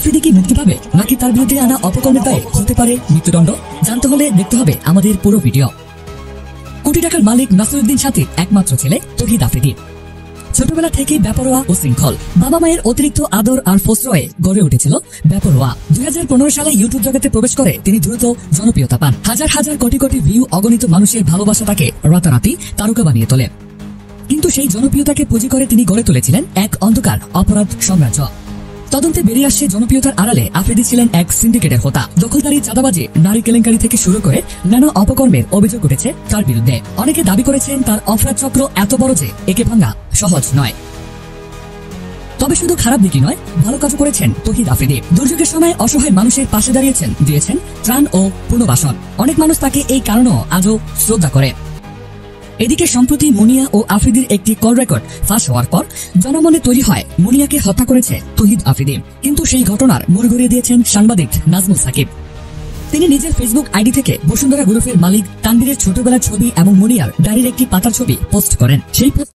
আফ্রিদি কি মুক্তি পাবে নাকি তার বিরুদ্ধে আনা অপকর্মের দায়ে হতে পারে মৃত্যুদণ্ড? জানতে হলে দেখতে হবে আমাদের পুরো ভিডিও। কোটি টাকার মালিক নাসিরউদ্দিন সাথীর একমাত্র ছেলে তৌহিদ আফ্রিদি ছোটবেলা থেকে বেপরোয়া ও শৃঙ্খল। বাবা মায়ের অতিরিক্ত আদর আর প্রশ্রয়ে গড়ে উঠেছিল বেপরোয়া। 2015 সালে ইউটিউব জগতে প্রবেশ করে তিনি দ্রুত জনপ্রিয়তা পান। হাজার হাজার কোটি কোটি ভিউ, অগণিত মানুষের ভালোবাসা তাকে রাতারাতি তারকা বানিয়ে তোলে। কিন্তু সেই জনপ্রিয়তাকে পুঁজি করে তিনি গড়ে তুলেছিলেন এক অন্ধকার অপরাধ সাম্রাজ্য। তদন্তে বেরিয়ে আসছে জনপ্রিয়তার আড়ালে আফ্রিদি ছিলেন এক সিন্ডিকেটের হোতা। দখলদারি, চাঁদাবাজি, নারী কেলেঙ্কারি থেকে শুরু করে নানা অপকর্মের অভিযোগ উঠেছে তার বিরুদ্ধে। অনেকে দাবি করেছেন তার অপরাধ চক্র এত বড় যে একে ভাঙা সহজ নয়। তবে শুধু খারাপ দিকই নয়, ভালো কাজ করেছেন তৌহিদ আফ্রিদি। দুর্যোগের সময় অসহায় মানুষের পাশে দাঁড়িয়েছেন, দিয়েছেন ত্রাণ ও পুনর্বাসন। অনেক মানুষ তাকে এই কারণেও আজও শ্রদ্ধা করে। এদিকে সম্প্রতি মুনিয়া ও আফ্রিদির একটি কল রেকর্ড ফাঁস হওয়ার পর জনমনে তৈরি হয় মুনিয়াকে হত্যা করেছে তৌহিদ আফ্রিদি। কিন্তু সেই ঘটনার মোড় ঘুরিয়ে দিয়েছেন সাংবাদিক নাজমুল সাকিব। তিনি নিজের ফেসবুক আইডি থেকে বসুন্ধরা গ্রুপের মালিক তানভীরের ছোটবেলার ছবি এবং মুনিয়ার ডায়েরির একটি পাতার ছবি পোস্ট করেন। সেই